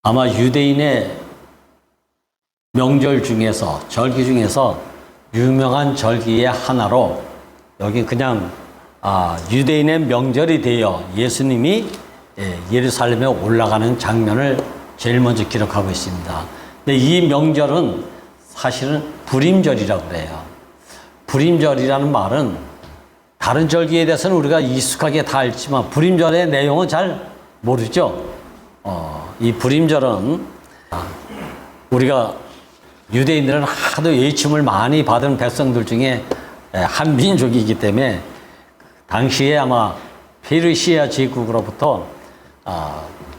아마 유대인의 명절 중에서, 절기 중에서 유명한 절기의 하나로 여기 그냥 유대인의 명절이 되어 예수님이 예루살렘에 올라가는 장면을 제일 먼저 기록하고 있습니다. 근데 이 명절은 사실은 불임절이라고 그래요. 불임절이라는 말은 다른 절기에 대해서는 우리가 익숙하게 다 알지만 불임절의 내용은 잘 모르죠. 이 불임절은 우리가 유대인들은 하도 예침을 많이 받은 백성들 중에 한 민족이기 때문에 당시에 아마 페르시아 제국으로부터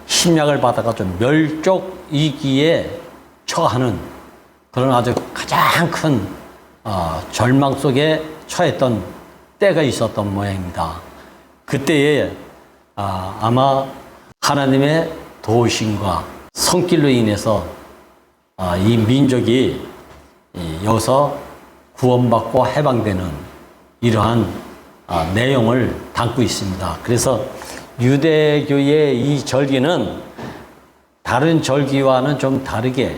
침략을 받아가 좀 멸족 위기에 처하는 그런 아주 가장 큰 절망 속에 처했던 때가 있었던 모양입니다. 그때에 아마 하나님의 도우심과 손길로 인해서 이 민족이 여기서 구원받고 해방되는 이러한 내용을 담고 있습니다. 그래서 유대교의 이 절기는 다른 절기와는 좀 다르게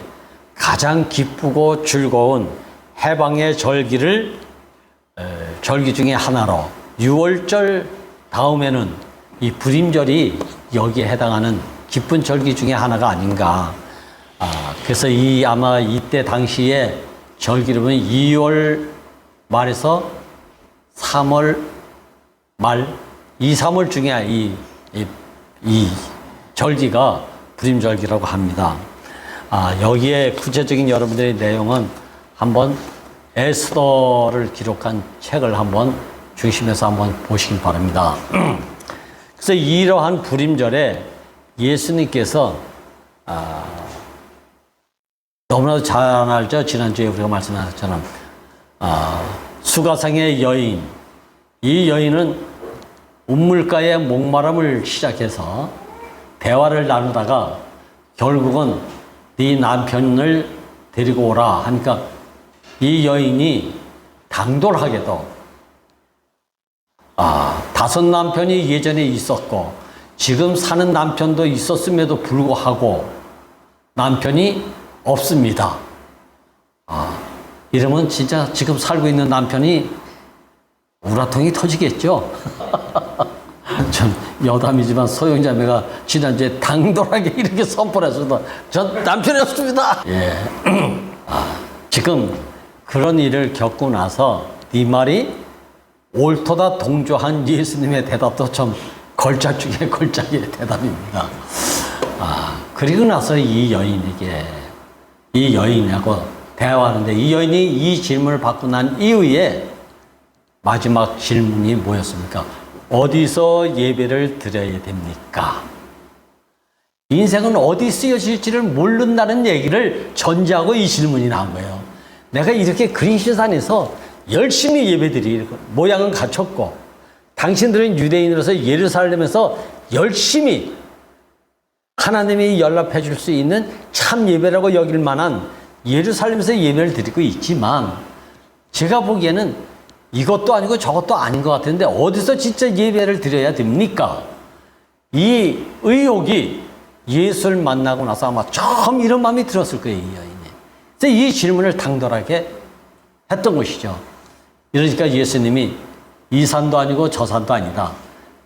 가장 기쁘고 즐거운 해방의 절기 중에 하나로 6월절 다음에는 이 불임절이 여기에 해당하는 기쁜 절기 중에 하나가 아닌가. 그래서 아마 이때 당시에 절기를 보면 2월 말에서 3월 말, 2, 3월 중에 이 절기가 불임절기라고 합니다. 여기에 구체적인 여러분들의 내용은 한번 에스더를 기록한 책을 한번 중심에서 한번 보시기 바랍니다. 그래서 이러한 불임절에 예수님께서 너무나도 잘 알죠. 지난주에 우리가 말씀한 것처럼 수가상의 여인, 이 여인은 우물가의 목마름을 시작해서 대화를 나누다가 결국은 네 남편을 데리고 오라 하니까 이 여인이 당돌하게도 5 남편이 예전에 있었고 지금 사는 남편도 있었음에도 불구하고 남편이 없습니다. 이러면 진짜 지금 살고 있는 남편이 우라통이 터지겠죠. 전 여담이지만 소영자매가 지난주에 당돌하게 이렇게 선포를 했습니다. 전 남편이 없습니다. 예. 지금 그런 일을 겪고 나서 네 말이 옳도다 동조한 예수님의 대답도 좀 걸작 중에 걸작의 대답입니다. 그리고 나서 이 여인하고 대화하는데 이 여인이 이 질문을 받고 난 이후에 마지막 질문이 뭐였습니까? 어디서 예배를 드려야 됩니까? 인생은 어디 쓰여질지를 모른다는 얘기를 전제하고 이 질문이 나온 거예요. 내가 이렇게 그리스도안에서 열심히 예배드리고 모양은 갖췄고 당신들은 유대인으로서 예루살렘에서 열심히 하나님이 연락해 줄 수 있는 참 예배라고 여길 만한 예루살렘에서 예배를 드리고 있지만 제가 보기에는 이것도 아니고 저것도 아닌 것 같은데 어디서 진짜 예배를 드려야 됩니까? 이 의혹이 예수를 만나고 나서 아마 처음 이런 마음이 들었을 거예요, 이 여인이. 그래서 이 질문을 당돌하게 했던 것이죠. 이러니까 예수님이 이 산도 아니고 저 산도 아니다.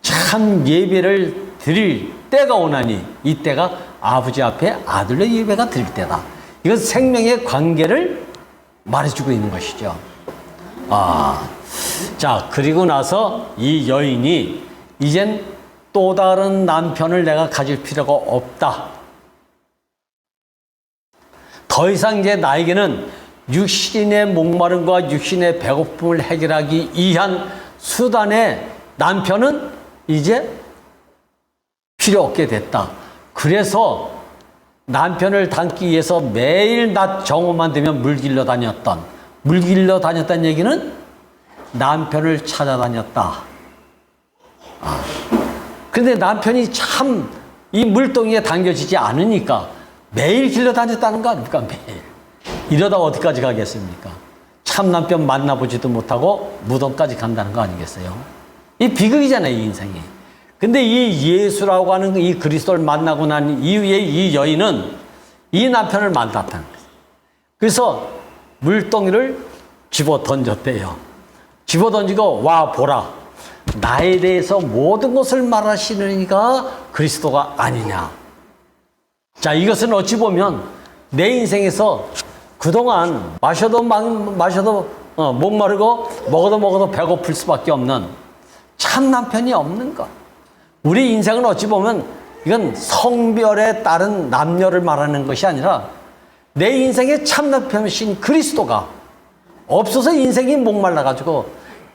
참 예배를 드릴 때가 오나니 이 때가 아버지 앞에 아들의 예배가 드릴 때다. 이건 생명의 관계를 말해주고 있는 것이죠. 자, 그리고 나서 이 여인이 이젠 또 다른 남편을 내가 가질 필요가 없다. 더 이상 이제 나에게는 육신의 목마름과 육신의 배고픔을 해결하기 위한 수단의 남편은 이제 필요 없게 됐다. 그래서 남편을 담기 위해서 매일 낮 정오만 되면 물길로 다녔다는 얘기는 남편을 찾아다녔다. 그런데 남편이 참 이 물동이에 당겨지지 않으니까 매일 길러 다녔다는 거 아닙니까? 매일. 이러다 어디까지 가겠습니까? 참 남편 만나보지도 못하고 무덤까지 간다는 거 아니겠어요? 이 비극이잖아요, 이 인생이. 근데 이 예수라고 하는 이 그리스도를 만나고 난 이후에 이 여인은 이 남편을 만났다는 거예요. 그래서 물동이를 집어 던졌대요. 집어 던지고 와 보라. 나에 대해서 모든 것을 말하시는 이가 그리스도가 아니냐. 자, 이것은 어찌 보면 내 인생에서 그동안 마셔도 목마르고 먹어도 배고플 수밖에 없는 참 남편이 없는 것. 우리 인생은 어찌 보면 이건 성별에 따른 남녀를 말하는 것이 아니라 내 인생의 참 남편이신 그리스도가 없어서 인생이 목말라가지고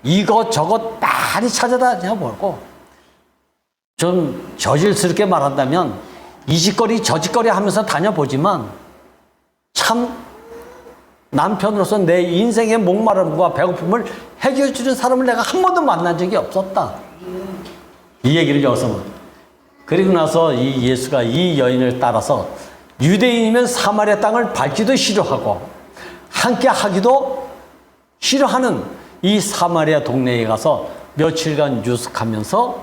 이것저것 많이 찾아다녀보고, 좀 저질스럽게 말한다면 이 짓거리 저 짓거리 하면서 다녀보지만 참 남편으로서 내 인생의 목마름과 배고픔을 해결해주는 사람을 내가 한 번도 만난 적이 없었다. 이 얘기를 여기서. 그리고 나서 이 예수가 이 여인을 따라서 유대인이면 사마리아 땅을 밟기도 싫어하고 함께 하기도 싫어하는 이 사마리아 동네에 가서 며칠간 유숙하면서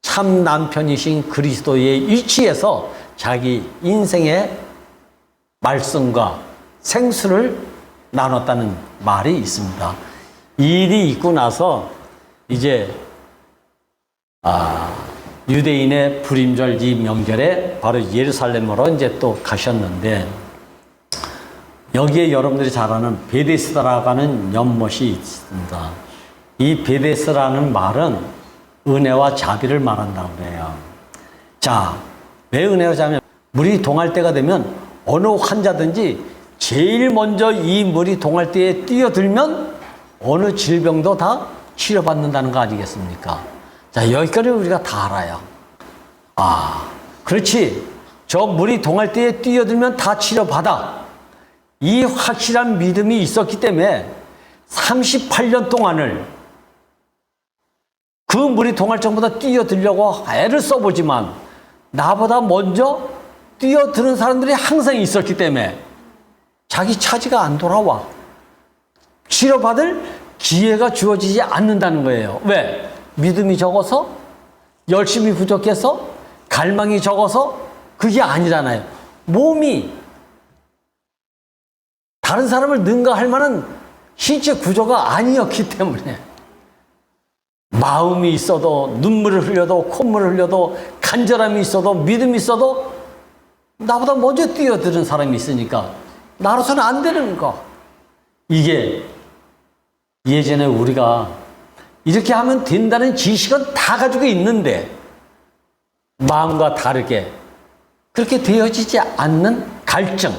참 남편이신 그리스도의 위치에서 자기 인생의 말씀과 생수를 나눴다는 말이 있습니다. 이 일이 있고 나서 이제 유대인의 불임절 이 명절에 바로 예루살렘으로 이제 또 가셨는데, 여기에 여러분들이 잘 아는 베데스다라고 하는 연못이 있습니다. 이 베데스라는 말은 은혜와 자비를 말한다고 그래요. 자, 왜 은혜와 자비? 물이 동할 때가 되면 어느 환자든지 제일 먼저 이 물이 동할 때에 뛰어들면 어느 질병도 다 치료받는다는 거 아니겠습니까? 자, 여기까지 우리가 다 알아요. 그렇지. 저 물이 동할 때에 뛰어들면 다 치료받아. 이 확실한 믿음이 있었기 때문에 38년 동안을 그 물이 동할 정보다 뛰어들려고 애를 써보지만 나보다 먼저 뛰어드는 사람들이 항상 있었기 때문에 자기 차지가 안 돌아와. 치료받을 기회가 주어지지 않는다는 거예요. 왜? 믿음이 적어서? 열심히 부족해서? 갈망이 적어서? 그게 아니잖아요. 몸이 다른 사람을 능가할 만한 신체 구조가 아니었기 때문에 마음이 있어도 눈물을 흘려도 콧물을 흘려도 간절함이 있어도 믿음이 있어도 나보다 먼저 뛰어드는 사람이 있으니까 나로서는 안 되는 거. 이게 예전에 우리가 이렇게 하면 된다는 지식은 다 가지고 있는데 마음과 다르게 그렇게 되어지지 않는 갈증,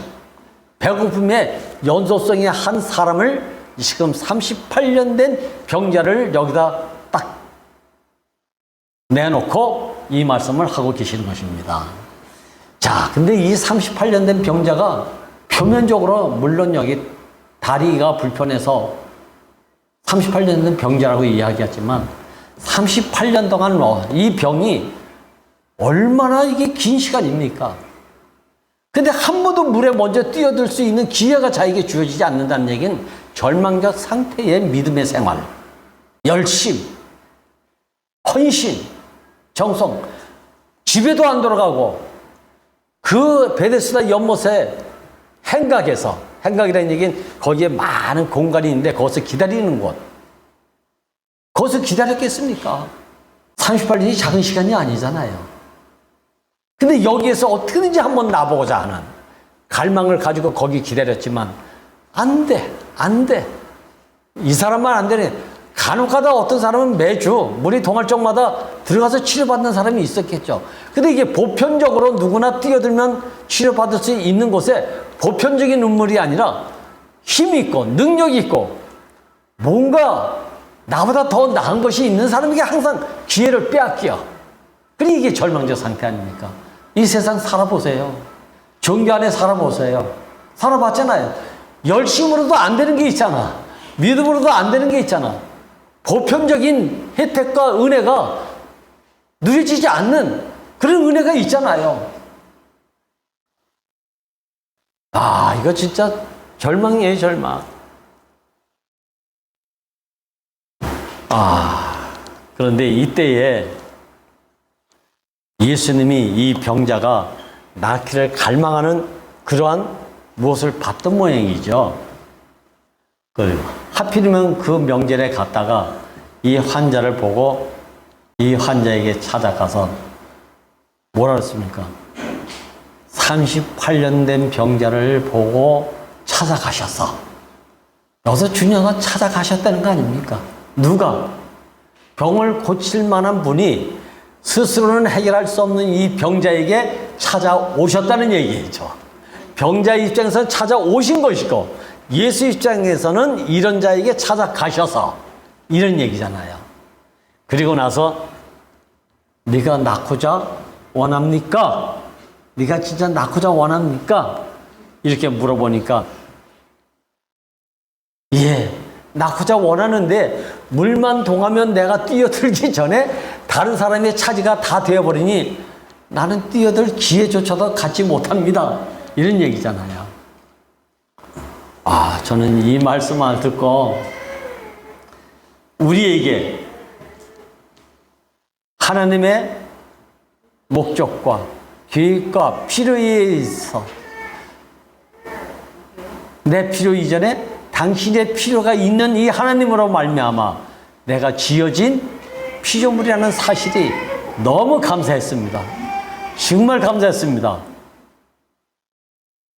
배고픔의 연소성의 한 사람을 지금 38년 된 병자를 여기다 딱 내놓고 이 말씀을 하고 계시는 것입니다. 자, 근데 이 38년 된 병자가 표면적으로 물론 여기 다리가 불편해서 38년 된 병자라고 이야기하지만 38년 동안 이 병이 얼마나 이게 긴 시간입니까? 근데 한 번도 물에 먼저 뛰어들 수 있는 기회가 자에게 주어지지 않는다는 얘기는 절망적 상태의 믿음의 생활, 열심, 헌신, 정성, 집에도 안 돌아가고 그 베데스다 연못에 행각이라는 얘기는 거기에 많은 공간이 있는데 거기서 기다리는 곳. 거기서 기다렸겠습니까? 38년이 작은 시간이 아니잖아요. 근데 여기에서 어떻게든지 한번 나보고자 하는 갈망을 가지고 거기 기다렸지만 안 돼. 이 사람만 안 되네. 간혹가다 어떤 사람은 매주 물이 동할 적마다 들어가서 치료받는 사람이 있었겠죠. 근데 이게 보편적으로 누구나 뛰어들면 치료받을 수 있는 곳에 보편적인 눈물이 아니라 힘이 있고 능력이 있고 뭔가 나보다 더 나은 것이 있는 사람에게 항상 기회를 빼앗겨. 그러니 이게 절망적 상태 아닙니까? 이 세상 살아보세요. 종교 안에 살아보세요. 살아봤잖아요. 열심으로도 안 되는 게 있잖아. 믿음으로도 안 되는 게 있잖아. 보편적인 혜택과 은혜가 누려지지 않는 그런 은혜가 있잖아요. 이거 진짜 절망이에요, 절망. 그런데 이때에 예수님이 이 병자가 낫기를 갈망하는 그러한 무엇을 봤던 모양이죠. 하필이면 그 명절에 갔다가 이 환자를 보고 이 환자에게 찾아가서 뭐라 그랬습니까? 38년 된 병자를 보고 찾아가셨어. 여기서 중요한 건 찾아가셨다는 거 아닙니까? 누가? 병을 고칠 만한 분이 스스로는 해결할 수 없는 이 병자에게 찾아오셨다는 얘기죠. 병자 입장에서는 찾아오신 것이고 예수 입장에서는 이런 자에게 찾아가셔서 이런 얘기잖아요. 그리고 나서 네가 낳고자 원합니까? 네가 진짜 낳고자 원합니까? 이렇게 물어보니까 예, 낳고자 원하는데 물만 동하면 내가 뛰어들기 전에 다른 사람의 차지가 다 되어버리니 나는 뛰어들 기회조차도 갖지 못합니다. 이런 얘기잖아요. 저는 이 말씀을 듣고 우리에게 하나님의 목적과 계획과 필요에 의해서 내 필요 이전에 당신의 필요가 있는 이 하나님으로 말미암아 내가 지어진 피조물이라는 사실이 너무 감사했습니다. 정말 감사했습니다.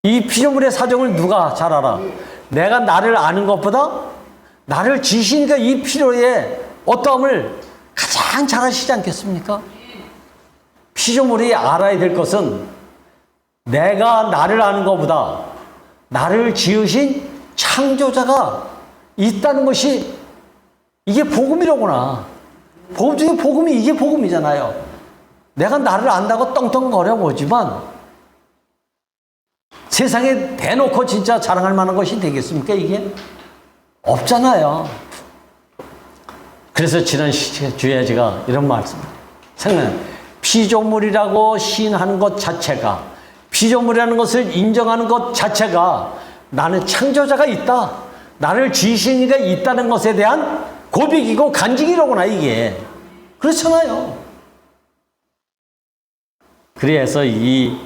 이 피조물의 사정을 누가 잘 알아? 내가 나를 아는 것보다 나를 지시니까 이 필요의 어떠함을 가장 잘 아시지 않겠습니까? 피조물이 알아야 될 것은 내가 나를 아는 것보다 나를 지으신 창조자가 있다는 것이 이게 복음이로구나. 복음 중에 복음이 이게 복음이잖아요. 내가 나를 안다고 떵떵거려 보지만 세상에 대놓고 진짜 자랑할 만한 것이 되겠습니까? 이게 없잖아요. 그래서 지난 주에 제가 이런 말씀을 생각해요. 피조물이라고 시인하는 것 자체가, 피조물이라는 것을 인정하는 것 자체가 나는 창조자가 있다, 나를 지으신 이가 있다는 것에 대한 고백이고 간증이로구나 이게. 그렇잖아요. 그래서 이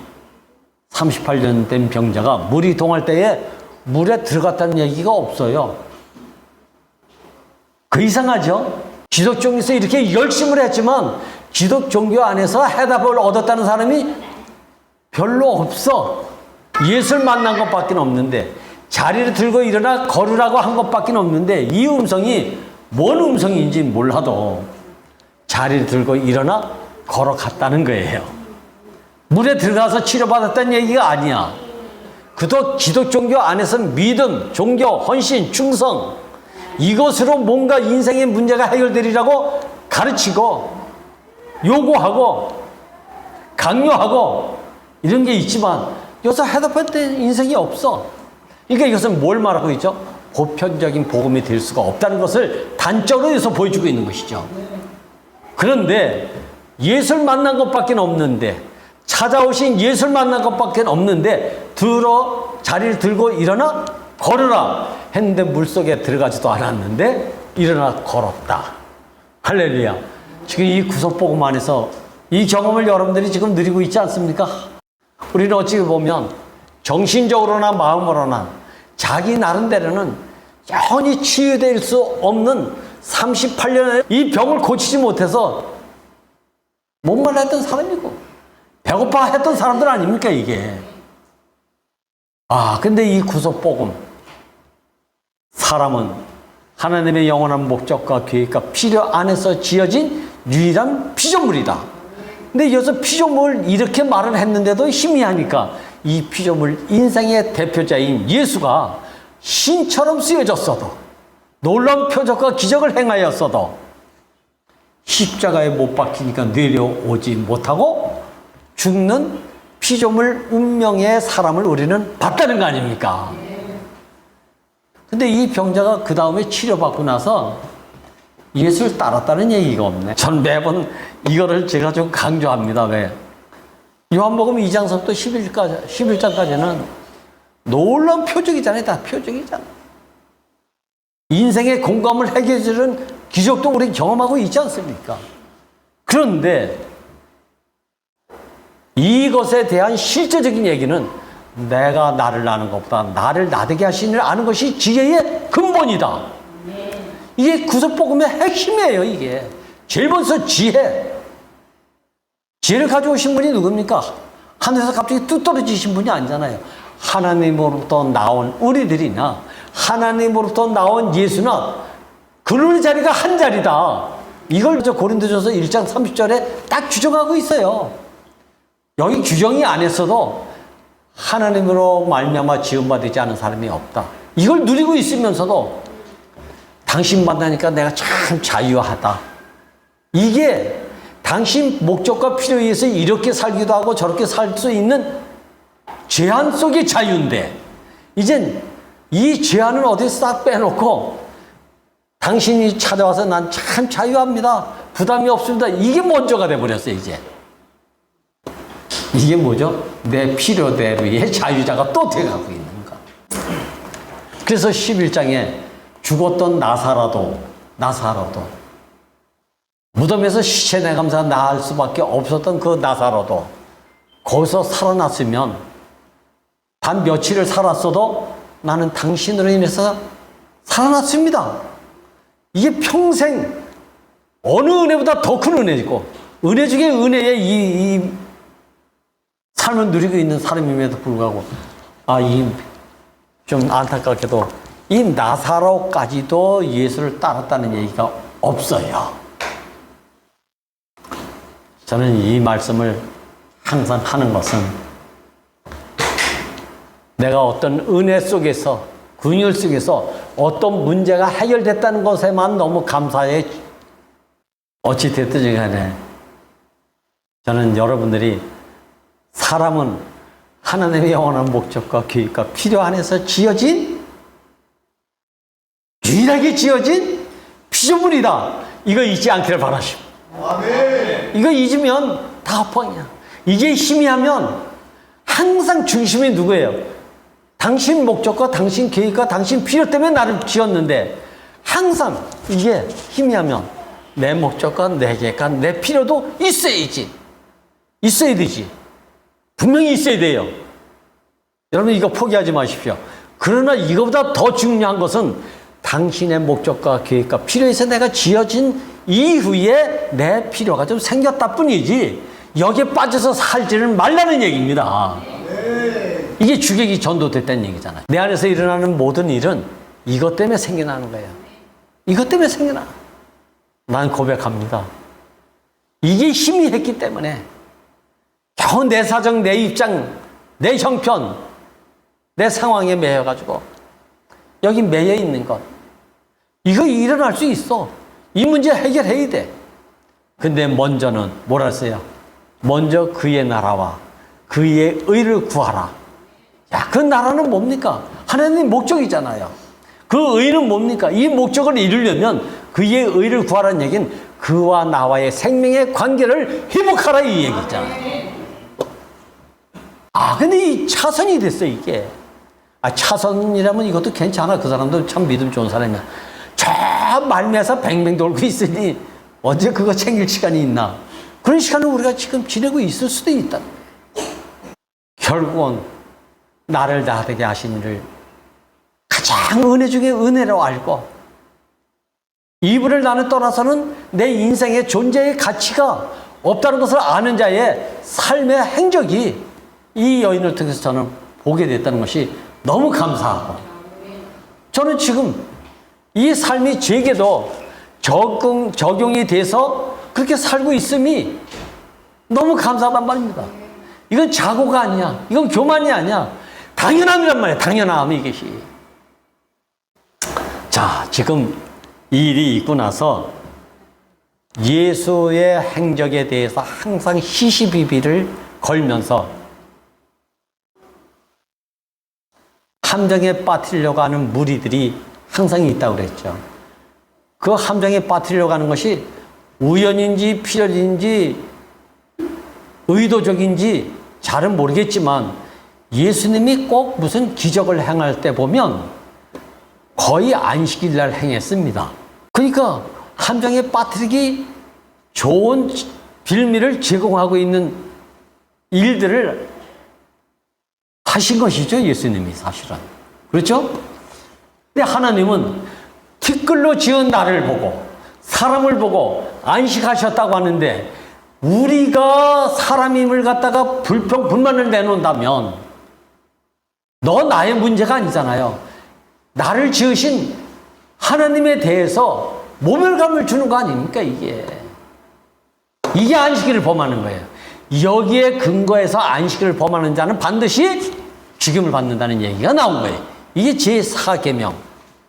38년 된 병자가 물이 동할 때에 물에 들어갔다는 얘기가 없어요. 그 이상하죠? 기독 종교에서 이렇게 열심을 했지만 기독 종교 안에서 해답을 얻었다는 사람이 별로 없어. 예수를 만난 것밖에 없는데, 자리를 들고 일어나 걸으라고 한 것밖에 없는데, 이 음성이 뭔 음성인지 몰라도 자리를 들고 일어나 걸어갔다는 거예요. 물에 들어가서 치료받았다는 얘기가 아니야. 그도 기독 종교 안에서 믿음, 종교, 헌신, 충성, 이것으로 뭔가 인생의 문제가 해결되리라고 가르치고 요구하고 강요하고 이런 게 있지만 여기서 해답할 때 인생이 없어. 그러니까 이것은 뭘 말하고 있죠? 보편적인 복음이 될 수가 없다는 것을 단적으로 해서 보여주고 있는 것이죠. 그런데 예수를 만난 것밖에 없는데, 찾아오신 예수를 만난 것밖에 없는데 자리를 들고 일어나 걸으라 했는데 물속에 들어가지도 않았는데 일어나 걸었다. 할렐루야. 지금 이 구속복음 안에서 이 경험을 여러분들이 지금 누리고 있지 않습니까? 우리는 어찌 보면 정신적으로나 마음으로나 자기 나름대로는 영원히 치유될 수 없는 38년의 이 병을 고치지 못해서 목말랐던 사람이고 배고파 했던 사람들 아닙니까 이게. 근데 이 구속복음, 사람은 하나님의 영원한 목적과 계획과 필요 안에서 지어진 유일한 피조물이다. 근데 여기서 피조물 이렇게 말을 했는데도 희미하니까 이 피조물 인생의 대표자인 예수가 신처럼 쓰여졌어도, 놀라운 표적과 기적을 행하였어도 십자가에 못 박히니까 내려오지 못하고 죽는 피조물 운명의 사람을 우리는 봤다는 거 아닙니까? 근데 이 병자가 그 다음에 치료받고 나서 예수를 따랐다는 얘기가 없네. 전 매번 이거를 제가 좀 강조합니다. 왜? 요한복음 2장서부터 11장까지는 놀라운 표적이잖아요. 다 표적이잖아. 인생의 공감을 해결해주는 기적도 우리 경험하고 있지 않습니까? 그런데 이것에 대한 실제적인 얘기는 내가 나를 아는 것보다 나를 나되게 하신 이를 아는 것이 지혜의 근본이다. 이게 구속복음의 핵심이에요. 이게 제일 먼저 지혜. 지혜를 가져오신 분이 누굽니까? 하늘에서 갑자기 뚝 떨어지신 분이 아니잖아요. 하나님으로부터 나온 우리들이나 하나님으로부터 나온 예수나 그런 자리가 한 자리다. 이걸 고린도전서 1장 30절에 딱 규정하고 있어요. 여기 규정이 안 했어도 하나님으로 말미암아 지음받지 않은 사람이 없다. 이걸 누리고 있으면서도 당신 만나니까 내가 참 자유하다. 이게 당신 목적과 필요에 의해서 이렇게 살기도 하고 저렇게 살 수 있는 제한 속의 자유인데, 이젠 이 제한을 어디 싹 빼놓고 당신이 찾아와서 난 참 자유합니다. 부담이 없습니다. 이게 먼저가 돼버렸어요, 이제. 이게 뭐죠? 내 필요대로의 자유자가 또 돼가고 있는 거. 그래서 11장에 죽었던 나사로도 무덤에서 시체 내감사 나을 수밖에 없었던 그 나사로도 거기서 살아났으면 단 며칠을 살았어도 나는 당신으로 인해서 살아났습니다. 이게 평생 어느 은혜보다 더 큰 은혜이고 은혜 중에 은혜의 이 삶을 누리고 있는 사람임에도 불구하고 좀 안타깝게도 이 나사로까지도 예수를 따랐다는 얘기가 없어요. 저는 이 말씀을 항상 하는 것은 내가 어떤 은혜 속에서 긍휼 속에서 어떤 문제가 해결됐다는 것에만 너무 감사해. 어찌 됐든지 간에 저는 여러분들이 사람은 하나님의 영원한 목적과 계획과 필요 안에서 지어진 유일하게 지어진 피조물이다. 이거 잊지 않기를 바라십니다. 아멘. 이거 잊으면 다 헛방이야. 이게 희미하면 항상 중심이 누구예요? 당신 목적과 당신 계획과 당신 필요 때문에 나를 지었는데 항상 이게 희미하면 내 목적과 내 계획과 내 필요도 있어야지. 있어야 되지. 분명히 있어야 돼요. 여러분 이거 포기하지 마십시오. 그러나 이거보다 더 중요한 것은 당신의 목적과 계획과 필요에서 내가 지어진 이후에 내 필요가 좀 생겼다 뿐이지 여기에 빠져서 살지를 말라는 얘기입니다. 이게 주객이 전도됐다는 얘기잖아요. 내 안에서 일어나는 모든 일은 이것 때문에 생겨나는 거예요. 이것 때문에 생겨나. 난 고백합니다. 이게 희미했기 때문에 겨우 내 사정, 내 입장, 내 형편, 내 상황에 매여가지고 여기 매여 있는 것 이거 일어날 수 있어. 이 문제 해결해야 돼. 근데 먼저는 뭐라 했어요? 먼저 그의 나라와 그의 의를 구하라. 야, 그 나라는 뭡니까? 하나님 목적이잖아요. 그 의는 뭡니까? 이 목적을 이루려면 그의 의를 구하라는 얘기는 그와 나와의 생명의 관계를 회복하라 이 얘기잖아요. 근데 이 차선이 됐어 이게. 차선이라면 이것도 괜찮아. 그 사람도 참 믿음 좋은 사람이야. 저 말미에서 뱅뱅 돌고 있으니 언제 그거 챙길 시간이 있나. 그런 시간을 우리가 지금 지내고 있을 수도 있다. 결국은 나를 나되게 하신 이를 가장 은혜 중에 은혜로 알고 이분을 나는 떠나서는 내 인생의 존재의 가치가 없다는 것을 아는 자의 삶의 행적이 이 여인을 통해서 저는 보게 됐다는 것이 너무 감사하고 저는 지금 이 삶이 제게도 적용이 돼서 그렇게 살고 있음이 너무 감사하단 말입니다. 이건 자고가 아니야. 이건 교만이 아니야. 당연함이란 말이야. 당연함 이것이. 자, 지금 이 일이 있고 나서 예수의 행적에 대해서 항상 시시비비를 걸면서 함정에 빠뜨리려고 하는 무리들이 항상 있다고 그랬죠. 그 함정에 빠뜨리려고 하는 것이 우연인지 필연인지 의도적인지 잘은 모르겠지만 예수님이 꼭 무슨 기적을 행할 때 보면 거의 안식일 날 행했습니다. 그러니까 함정에 빠뜨리기 좋은 빌미를 제공하고 있는 일들을 하신 것이죠, 예수님이 사실은. 그렇죠? 근데 하나님은 티끌로 지은 나를 보고 사람을 보고 안식하셨다고 하는데, 우리가 사람임을 갖다가 불평불만을 내놓는다면 너 나의 문제가 아니잖아요. 나를 지으신 하나님에 대해서 모멸감을 주는 거 아닙니까? 이게 안식일을 범하는 거예요. 여기에 근거해서 안식일을 범하는 자는 반드시 죽임을 받는다는 얘기가 나온 거예요. 이게 제4계명.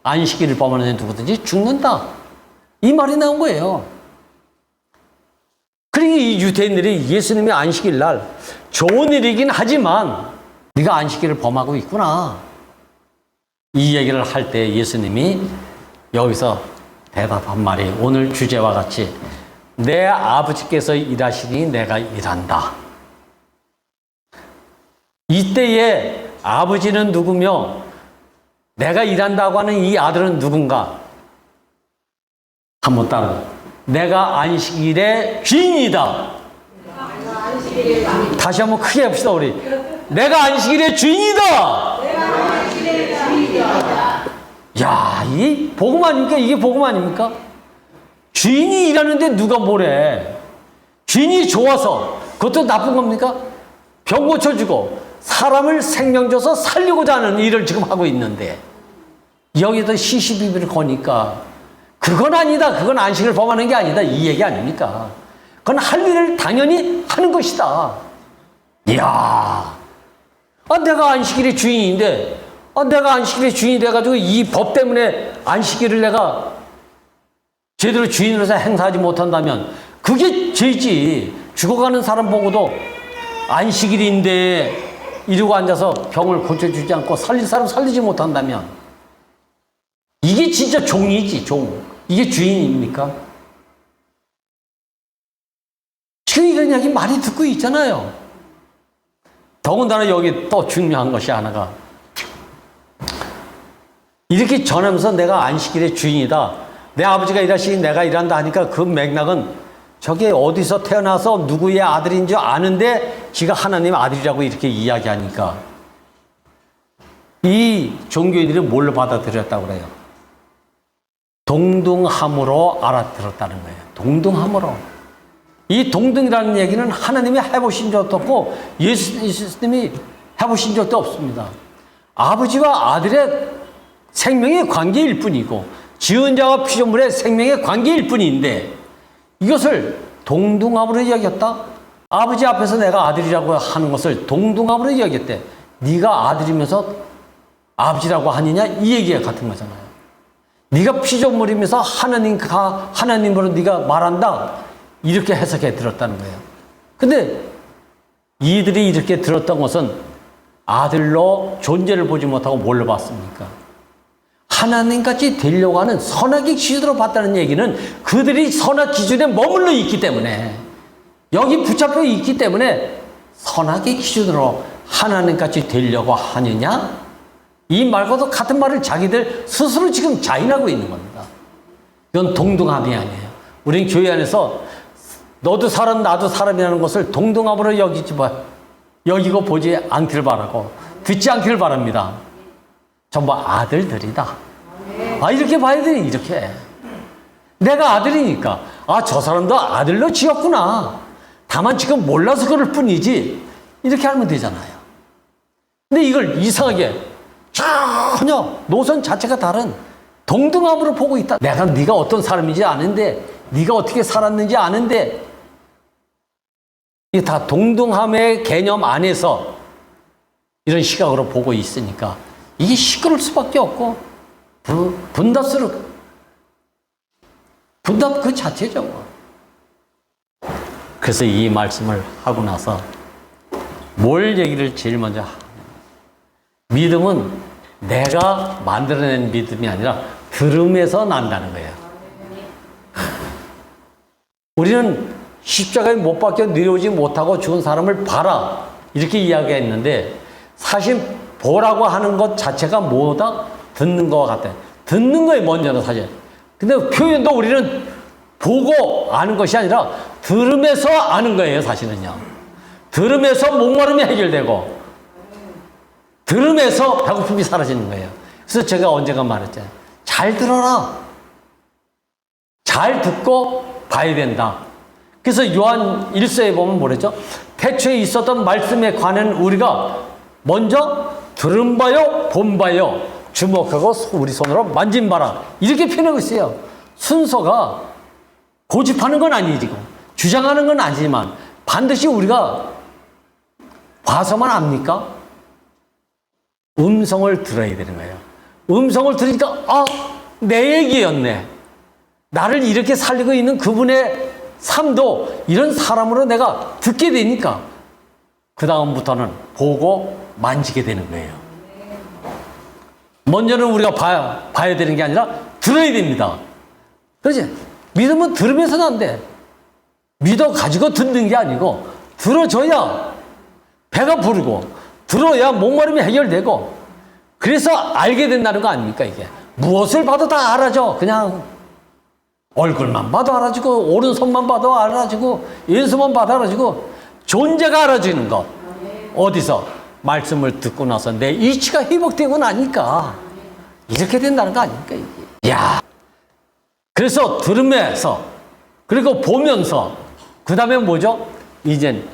안식일을 범하는 자는 누구든지 죽는다. 이 말이 나온 거예요. 그러니까 이 유대인들이 예수님의 안식일 날 좋은 일이긴 하지만 네가 안식일을 범하고 있구나. 이 얘기를 할 때 예수님이 여기서 대답한 말이 오늘 주제와 같이 내 아버지께서 일하시니 내가 일한다. 이때에 아버지는 누구며 내가 일한다고 하는 이 아들은 누군가? 한번 따라. 내가 안식일의 주인이다. 다시 한번 크게 합시다, 우리. 내가 안식일의 주인이다. 야, 이 복음 아닙니까? 이게 복음 아닙니까? 주인이 일하는데 누가 뭐래? 주인이 좋아서 그것도 나쁜 겁니까? 병 고쳐주고 사람을 생명 줘서 살리고자 하는 일을 지금 하고 있는데 여기다 시시비비를 거니까 그건 아니다. 그건 안식을 범하는 게 아니다. 이 얘기 아닙니까? 그건 할 일을 당연히 하는 것이다. 이야, 내가 안식일의 주인인데 내가 안식일의 주인이 돼가지고 이 법 때문에 안식일을 내가 제대로 주인으로서 행사하지 못한다면 그게 죄지. 죽어가는 사람 보고도 안식일인데 이러고 앉아서 병을 고쳐주지 않고 살릴 사람 살리지 못한다면 이게 진짜 종이지, 종. 이게 주인입니까? 지금 이런 이야기 많이 듣고 있잖아요. 더군다나 여기 또 중요한 것이 하나가 이렇게 전하면서 내가 안식일의 주인이다. 내 아버지가 일하시니 내가 일한다 하니까 그 맥락은 저게 어디서 태어나서 누구의 아들인 줄 아는데 지가 하나님 아들이라고 이렇게 이야기하니까 이 종교인들이 뭘로 받아들였다고 그래요? 동등함으로 알아들었다는 거예요. 동등함으로. 이 동등이라는 얘기는 하나님이 해보신 적도 없고 예수님이 해보신 적도 없습니다. 아버지와 아들의 생명의 관계일 뿐이고 지은 자와 피조물의 생명의 관계일 뿐인데 이것을 동등함으로 여겼다? 아버지 앞에서 내가 아들이라고 하는 것을 동등함으로 여겼대. 네가 아들이면서 아버지라고 하느냐? 이 얘기가 같은 거잖아요. 네가 피조물이면서 하나님으로 네가 말한다. 이렇게 해석해 들었다는 거예요. 근데 이들이 이렇게 들었던 것은 아들로 존재를 보지 못하고 뭘로 봤습니까? 하나님같이 되려고 하는 선악의 기준으로 봤다는 얘기는 그들이 선악 기준에 머물러 있기 때문에 여기 붙잡혀 있기 때문에 선악의 기준으로 하나님같이 되려고 하느냐? 이 말과도 같은 말을 자기들 스스로 지금 자인하고 있는 겁니다. 이건 동등함이 아니에요. 우린 교회 안에서 너도 사람 나도 사람이라는 것을 동등함으로 여기고 보지 않기를 바라고 듣지 않기를 바랍니다. 전부 아들들이다. 이렇게 봐야 돼. 이렇게 내가 아들이니까 저 사람도 아들로 지었구나. 다만 지금 몰라서 그럴 뿐이지. 이렇게 하면 되잖아요. 근데 이걸 이상하게 전혀 노선 자체가 다른 동등함으로 보고 있다. 내가 네가 어떤 사람인지 아는데 네가 어떻게 살았는지 아는데 이게 다 동등함의 개념 안에서 이런 시각으로 보고 있으니까 이게 시끄러울 수밖에 없고 분답 그 자체죠. 그래서 이 말씀을 하고 나서 뭘 얘기를 제일 먼저 믿음은 내가 만들어낸 믿음이 아니라 들음에서 난다는 거예요. 우리는 십자가에 못 박혀 내려오지 못하고 죽은 사람을 봐라 이렇게 이야기했는데 사실 보라고 하는 것 자체가 뭐다? 듣는 것과 같아. 듣는 거에 먼저는 사실. 근데 표현도 우리는 보고 아는 것이 아니라 들으면서 아는 거예요, 사실은요. 들음에서 목마름이 해결되고 들음에서 배고픔이 사라지는 거예요. 그래서 제가 언젠가 말했잖아요. 잘 들어라. 잘 듣고 봐야 된다. 그래서 요한 1서에 보면 뭐랬죠? 태초에 있었던 말씀에 관한 우리가 먼저 들은 바요, 본 바요, 주목하고 우리 손으로 만진 바라. 이렇게 표현하고 있어요. 순서가 고집하는 건 아니고 주장하는 건 아니지만 반드시 우리가 봐서만 압니까? 음성을 들어야 되는 거예요. 음성을 들으니까 내 얘기였네. 나를 이렇게 살리고 있는 그분의 삶도 이런 사람으로 내가 듣게 되니까 그 다음부터는 보고 만지게 되는 거예요. 먼저는 우리가 봐야 되는 게 아니라 들어야 됩니다. 그렇지? 믿음은 들으면서는 안 돼. 믿어가지고 듣는 게 아니고 들어줘야 배가 부르고 들어야 목마름이 해결되고 그래서 알게 된다는 거 아닙니까 이게. 무엇을 봐도 다 알아져. 그냥 얼굴만 봐도 알아지고 오른손만 봐도 알아지고 왼손만 봐도 알아지고 존재가 알아지는 것. 어디서? 말씀을 듣고 나서 내 이치가 회복되고 나니까 이렇게 된다는 거 아닙니까 이게. 야. 그래서 들으면서 그리고 보면서 그 다음에 뭐죠? 이젠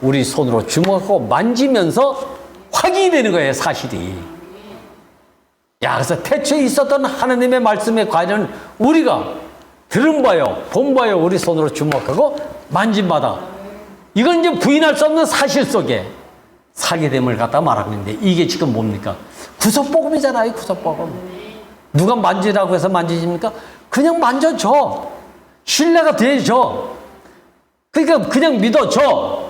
우리 손으로 주목하고 만지면서 확인이 되는 거예요 사실이. 야, 그래서 태초에 있었던 하나님의 말씀에 관한 우리가 들은 바요, 본 바요, 우리 손으로 주목하고 만진 바다. 이건 이제 부인할 수 없는 사실 속에 살게 됨을 갖다 말하고 있는데 이게 지금 뭡니까? 구속복음이잖아요, 구속복음. 누가 만지라고 해서 만지십니까? 그냥 만져줘. 신뢰가 되죠. 그러니까 그냥 믿어줘.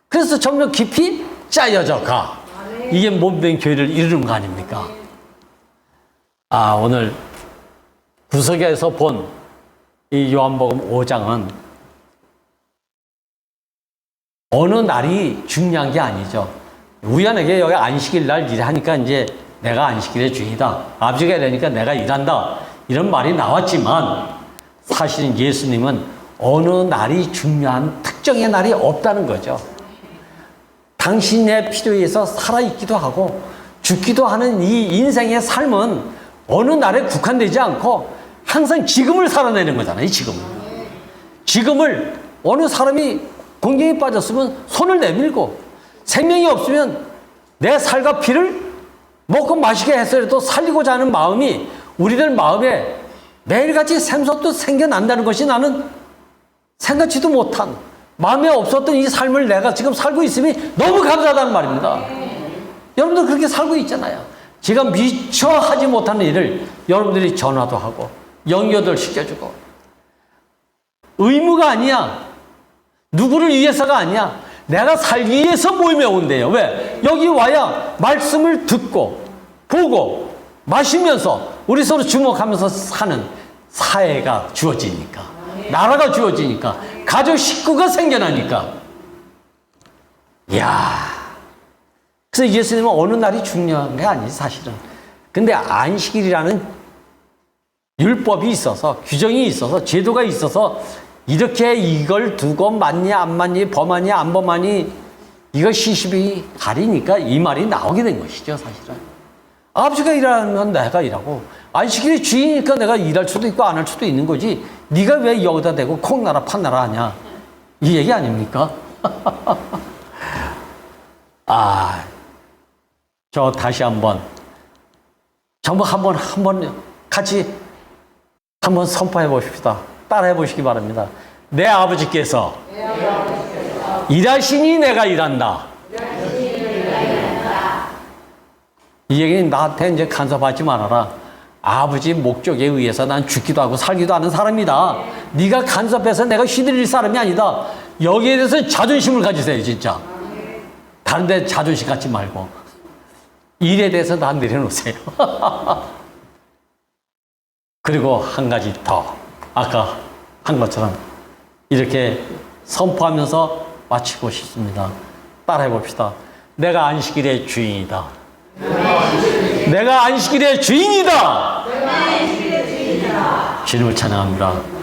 그래서 점점 깊이 짜여져 가. 이게 몸된 교회를 이루는 거 아닙니까? 오늘 구석에서 본 이 요한복음 5장은 어느 날이 중요한 게 아니죠. 우연하게 여기 안식일 날 일하니까 이제 내가 안식일의 주인이다. 아버지가 이러니까 내가 일한다. 이런 말이 나왔지만 사실은 예수님은 어느 날이 중요한 특정의 날이 없다는 거죠. 당신의 필요에 의해서 살아있기도 하고 죽기도 하는 이 인생의 삶은 어느 날에 국한되지 않고 항상 지금을 살아내는 거잖아요. 지금을 어느 사람이 공경에 빠졌으면 손을 내밀고 생명이 없으면 내 살과 피를 먹고 마시게 해서라도 살리고자 하는 마음이 우리들 마음에 매일같이 샘솟도 생겨난다는 것이 나는 생각지도 못한 마음에 없었던 이 삶을 내가 지금 살고 있음이 너무 감사하다는 말입니다. 여러분들 그렇게 살고 있잖아요. 제가 미처 하지 못하는 일을 여러분들이 전화도 하고 연결도 시켜주고 의무가 아니야. 누구를 위해서가 아니야. 내가 살기 위해서 모임에 온대요. 왜? 여기 와야 말씀을 듣고 보고 마시면서 우리 서로 주목하면서 사는 사회가 주어지니까 나라가 주어지니까 가족 식구가 생겨나니까 이야. 그래서 예수님은 어느 날이 중요한 게 아니지 사실은. 근데 안식일이라는 율법이 있어서 규정이 있어서 제도가 있어서 이렇게 이걸 두고 맞니 안 맞니 범하니 안 범하니 이거 시시비 가리니까 이 말이 나오게 된 것이죠 사실은. 아버지가 일하면 내가 일하고 안식일이 주인이니까 내가 일할 수도 있고 안 할 수도 있는 거지 네가 왜 여기다 대고 콩나라 판나라 하냐 이 얘기 아닙니까? 저 다시 한번 정말 한번 같이 한번 선포해 보십시다. 따라해 보시기 바랍니다. 내 아버지께서 일하시니 내가 일한다. 이 얘기는 나한테 이제 간섭하지 말아라. 아버지 목적에 의해서 난 죽기도 하고 살기도 하는 사람이다. 네가 간섭해서 내가 휘둘릴 사람이 아니다. 여기에 대해서 자존심을 가지세요 진짜. 다른 데 자존심 갖지 말고 일에 대해서 다 내려놓으세요. 그리고 한 가지 더 아까 한 것처럼 이렇게 선포하면서 마치고 싶습니다. 따라해 봅시다. 내가 안식일의 주인이다. 내가 안식일의 주인이다. 주님을 찬양합니다.